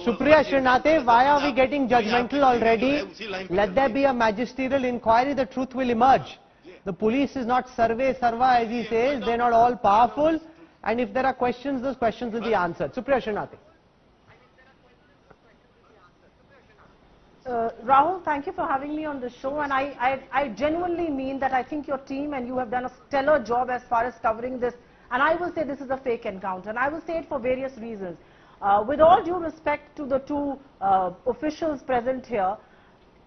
Supriya Shrinate, why are we getting judgmental already? Let there be a magisterial inquiry, the truth will emerge. The police is not survey sarva as he says, they're not all powerful, and if there are questions, those questions will be answered. Supriya Shrinate. Rahul, thank you for having me on the show, and I genuinely mean that I think your team and you have done a stellar job as far as covering this, and I will say this is a fake encounter, and I will say it for various reasons. With all due respect to the two officials present here,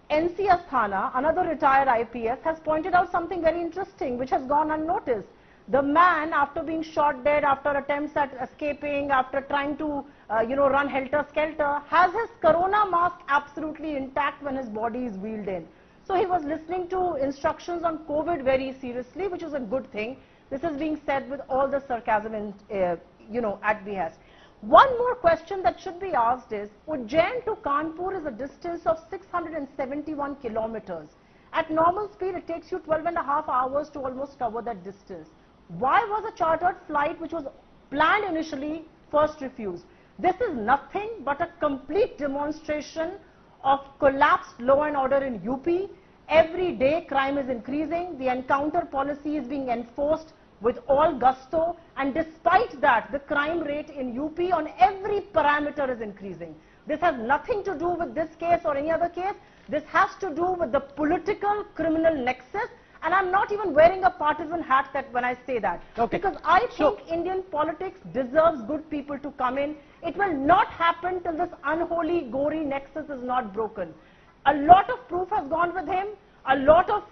NC Asthana, another retired IPS, has pointed out something very interesting which has gone unnoticed. The man, after being shot dead, after attempts at escaping, after trying to, run helter-skelter, has his corona mask absolutely intact when his body is wheeled in. So he was listening to instructions on COVID very seriously, which is a good thing. This is being said with all the sarcasm and, at behest. One more question that should be asked is, Ujjain to Kanpur is a distance of 671 kilometers. At normal speed, it takes you 12.5 hours to almost cover that distance. Why was a chartered flight which was planned initially first refused? This is nothing but a complete demonstration of collapsed law and order in UP. Every day crime is increasing, the encounter policy is being enforced with all gusto, and despite that the crime rate in UP on every parameter is increasing. This has nothing to do with this case or any other case. This has to do with the political criminal nexus. And I'm not even wearing a partisan hat that when I say that. Okay. Because I think Indian politics deserves good people to come in. It will not happen till this unholy, gory nexus is not broken. A lot of proof has gone with him. A lot of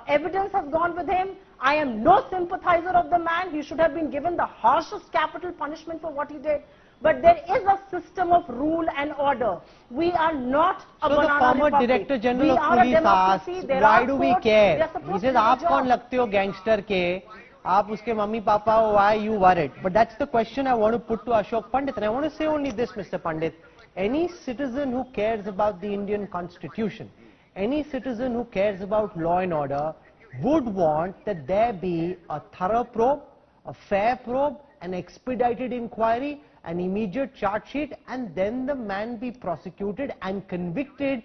evidence has gone with him. I am no sympathizer of the man. He should have been given the harshest capital punishment for what he did. But there is a system of rule and order. We are not a banana republic. So the former Director General of Police asked, why do we care? He says, आप कौन लगते हो gangster के? आप उसके mummy papa हो, why you worried? But that's the question I want to put to Ashok Pandit. And I want to say only this, Mr. Pandit. Any citizen who cares about the Indian Constitution, any citizen who cares about law and order would want that there be a thorough probe, a fair probe, an expedited inquiry, an immediate charge sheet, and then the man be prosecuted and convicted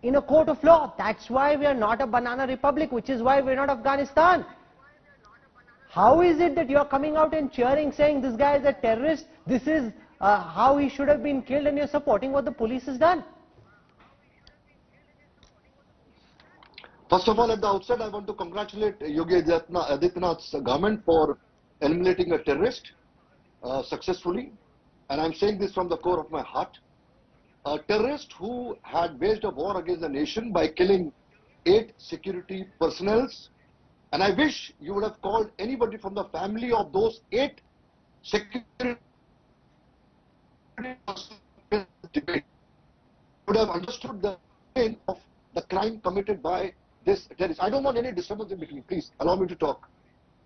in a court of law. That's why we are not a banana republic, which is why we are not Afghanistan. How is it that you are coming out and cheering, saying this guy is a terrorist, this is how he should have been killed, and you are supporting what the police has done? First of all, at the outset, I want to congratulate Yogi Adityanath's government for eliminating a terrorist successfully, and I'm saying this from the core of my heart. A terrorist who had waged a war against the nation by killing 8 security personnel, and I wish you would have called anybody from the family of those 8 security personnel debate, would have understood the pain of the crime committed by this terrorist. I don't want any disturbance in between, please allow me to talk.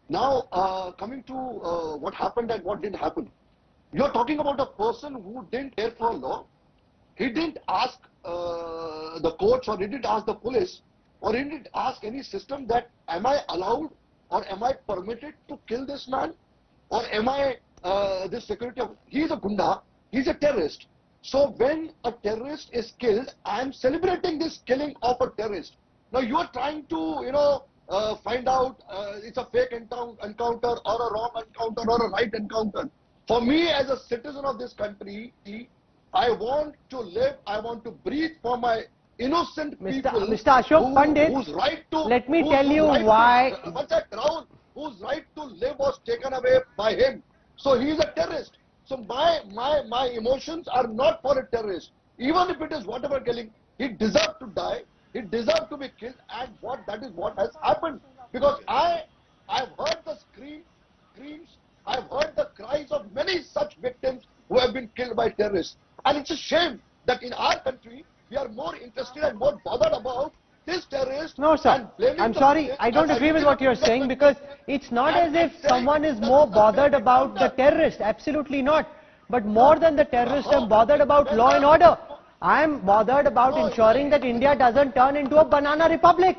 Now, coming to what happened and what didn't happen. You're talking about a person who didn't care for law. He didn't ask the courts, or he didn't ask the police, or he didn't ask any system that am I allowed or am I permitted to kill this man, or am I this security? He's a gunda, he's a terrorist. So when a terrorist is killed, I am celebrating this killing of a terrorist. Now you are trying to, find out it's a fake encounter or a wrong encounter or a right encounter. For me, as a citizen of this country, I want to live, I want to breathe for my innocent people. Mr. Ashok Pandit, whose right to, let me tell you why. Whose right to live was taken away by him. So he is a terrorist. So my emotions are not for a terrorist. Even if it is whatever killing, he deserved to die. He deserved to be killed, and that is what has happened. Because I've heard the screams, I've heard the cries of many such victims who have been killed by terrorists. And it's a shame that in our country, we are more interested and more bothered about this terrorist. No, sir. I'm sorry, I don't agree with what you're saying, because it's not as if someone is more bothered about the terrorist. Absolutely not. But more than the terrorist, I'm bothered about law and order. I'm bothered about ensuring that India doesn't turn into a banana republic.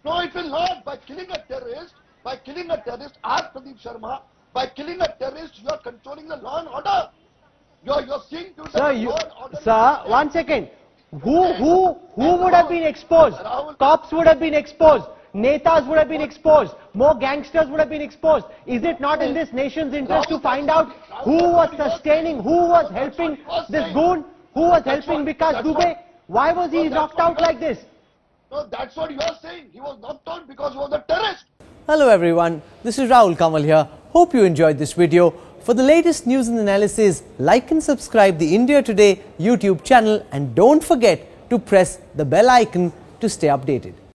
No, it will not. By killing a terrorist, ask Pradeep Sharma, by killing a terrorist, you are controlling the law and order. You're seeing to Sir, sir, 1 second. Who would have been exposed? Cops would have been exposed. Netas would have been exposed. More gangsters would have been exposed. Is it not in this nation's interest to find out who was sustaining, who was helping this goon, who was helping Vikas Dubey? Why was he knocked out like this? No, that's what you are saying. He was knocked out because he was a terrorist. Hello everyone, this is Rahul Kamal here. Hope you enjoyed this video. For the latest news and analysis, like and subscribe the India Today YouTube channel and don't forget to press the bell icon to stay updated.